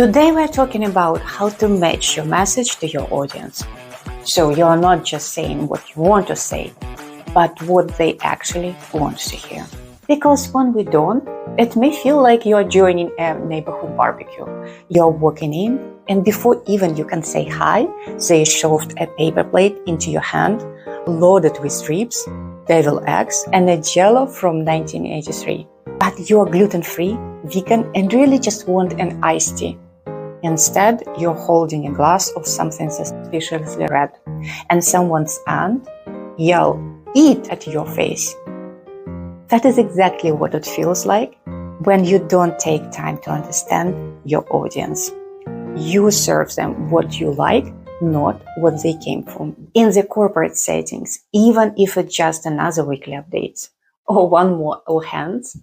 Today we're talking about how to match your message to your audience. So you're not just saying what you want to say, but what they actually want to hear. Because when we don't, it may feel like you're joining a neighborhood barbecue. You're walking in, and before even you can say hi, they shoved a paper plate into your hand, loaded with ribs, devil eggs, and a jello from 1983. But you're gluten-free, vegan, and really just want an iced tea. Instead, you're holding a glass of something suspiciously red, and someone's aunt yell, "Eat!" at your face. That is exactly what it feels like when you don't take time to understand your audience. You serve them what you like, not what they came from. In the corporate settings, even if it's just another weekly update or one more all hands,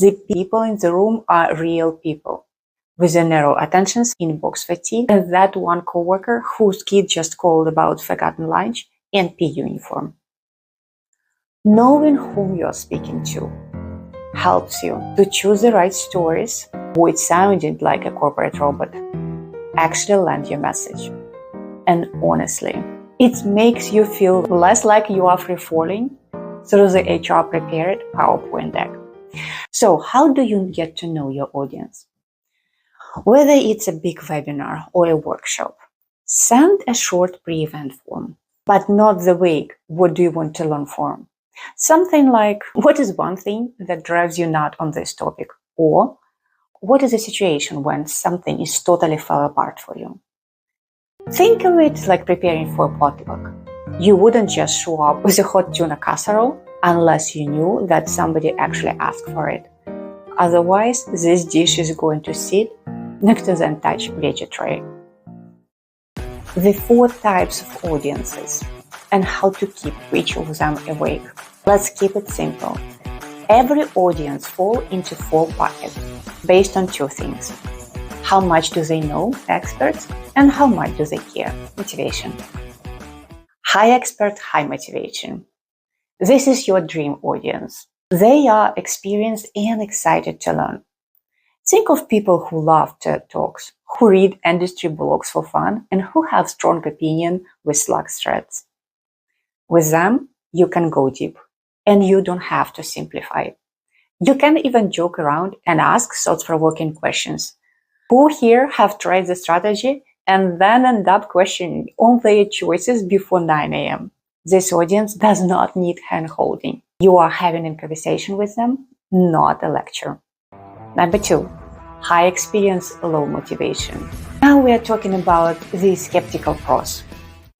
the people in the room are real people with a narrow attention, inbox fatigue, and that one coworker whose kid just called about forgotten lunch and PE uniform. Knowing whom you're speaking to helps you to choose the right stories, avoid sounding like a corporate robot, actually land your message. And honestly, it makes you feel less like you are free-falling through the HR prepared PowerPoint deck. So how do you get to know your audience? Whether it's a big webinar or a workshop, send a short pre-event form, but not the vague "what do you want to learn" form. Something like, what is one thing that drives you nuts on this topic? Or, what is a situation when something is totally fell apart for you? Think of it like preparing for a potluck. You wouldn't just show up with a hot tuna casserole unless you knew that somebody actually asked for it. Otherwise, this dish is going to sit next to the untouched veggie tray. The 4 types of audiences and how to keep each of them awake. Let's keep it simple. Every audience falls into 4 buckets based on 2 things. How much do they know, experts, and how much do they care, motivation. High expert, high motivation. This is your dream audience. They are experienced and excited to learn. Think of people who love TED Talks, who read industry blogs for fun, and who have strong opinion with Slack threads. With them, you can go deep, and you don't have to simplify. You can even joke around and ask thought-provoking questions. Who here have tried the strategy and then end up questioning all their choices before 9 a.m.? This audience does not need hand-holding. You are having a conversation with them, not a lecture. Number 2, high experience, low motivation. Now we are talking about the skeptical pros.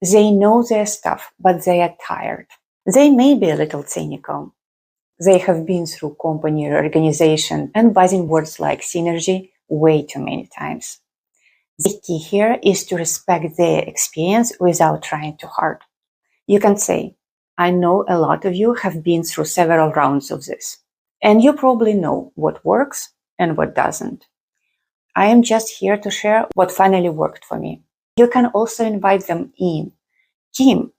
They know their stuff, but they are tired. They may be a little cynical. They have been through company reorganization and buzzing words like synergy way too many times. The key here is to respect their experience without trying too hard. You can say, "I know a lot of you have been through several rounds of this, and you probably know what works and what doesn't. I am just here to share what finally worked for me." You can also invite them in. "Kim,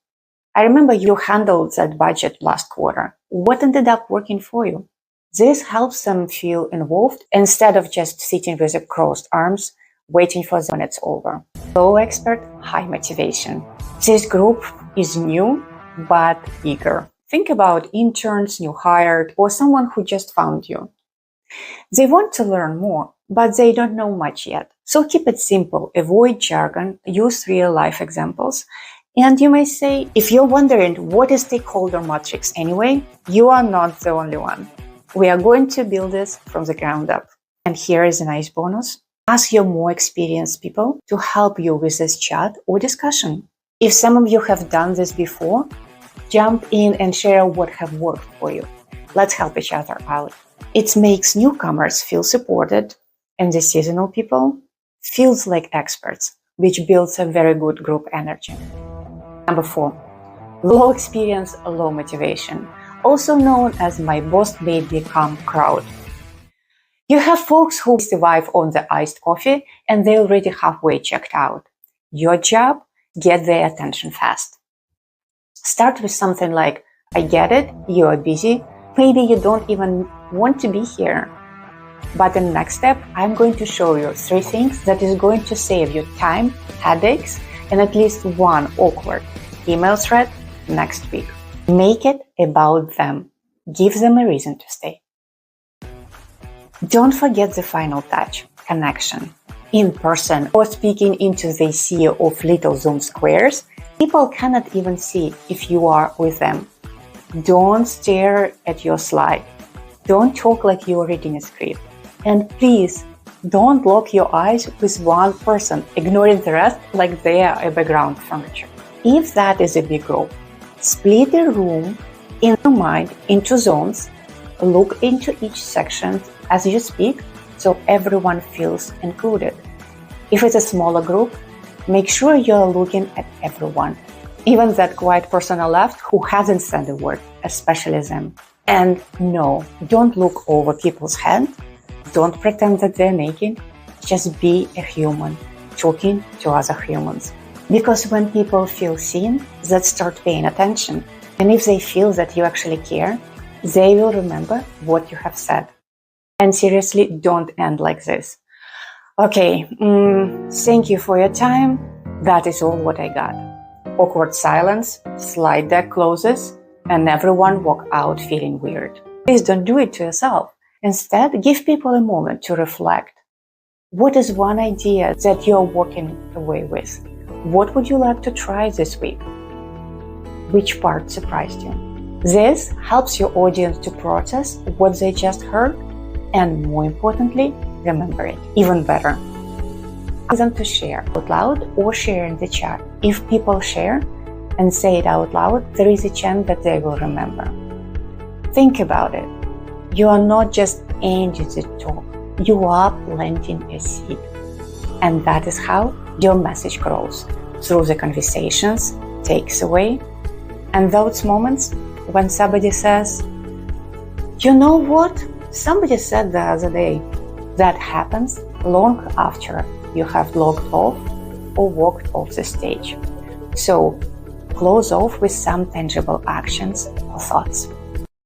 I remember you handled that budget last quarter. What ended up working for you?" This helps them feel involved instead of just sitting with crossed arms, waiting for when it's over. Low expert, high motivation. This group is new, but eager. Think about interns, new hired, or someone who just found you. They want to learn more, but they don't know much yet. So keep it simple, avoid jargon, use real-life examples. And you may say, if you're wondering what is stakeholder matrix anyway, you are not the only one. We are going to build this from the ground up. And here is a nice bonus. Ask your more experienced people to help you with this chat or discussion. If some of you have done this before, jump in and share what have worked for you. Let's help each other out. It makes newcomers feel supported, and the seasonal people feels like experts, which builds a very good group energy. Number 4, low experience, low motivation, also known as my boss made me calm crowd. You have folks who survive on the iced coffee and they're already halfway checked out. Your job, get their attention fast. Start with something like, "I get it, you are busy, maybe you don't even want to be here. But in the next step, I'm going to show you 3 things that is going to save you time, headaches, and at least one awkward email thread next week. Make it about them. Give them a reason to stay. Don't forget the final touch, connection. In person or speaking into the sea of little Zoom squares, people cannot even see if you are with them. Don't stare at your slide. Don't talk like you're reading a script. And please, don't lock your eyes with one person, ignoring the rest like they are a background furniture. If that is a big group, split the room in your mind into zones. Look into each section as you speak so everyone feels included. If it's a smaller group, make sure you're looking at everyone, even that quiet person on the left who hasn't said a word, especially them. And no, don't look over people's head. Don't pretend that they're naked. Just be a human, talking to other humans. Because when people feel seen, they start paying attention. And if they feel that you actually care, they will remember what you have said. And seriously, don't end like this. Okay, thank you for your time. That is all what I got. Awkward silence, slide deck closes, and everyone walk out feeling weird. Please don't do it to yourself. Instead, give people a moment to reflect. What is one idea that you're walking away with? What would you like to try this week? Which part surprised you? This helps your audience to process what they just heard and, more importantly, remember it even better. Ask them to share out loud or share in the chat. If people share and say it out loud, there is a chance that they will remember. Think about it. You are not just ending the talk. You are planting a seed. And that is how your message grows, through the conversations, takes away, and those moments when somebody says, you know what? Somebody said the other day. That happens long after you have logged off or walked off the stage. So close off with some tangible actions or thoughts.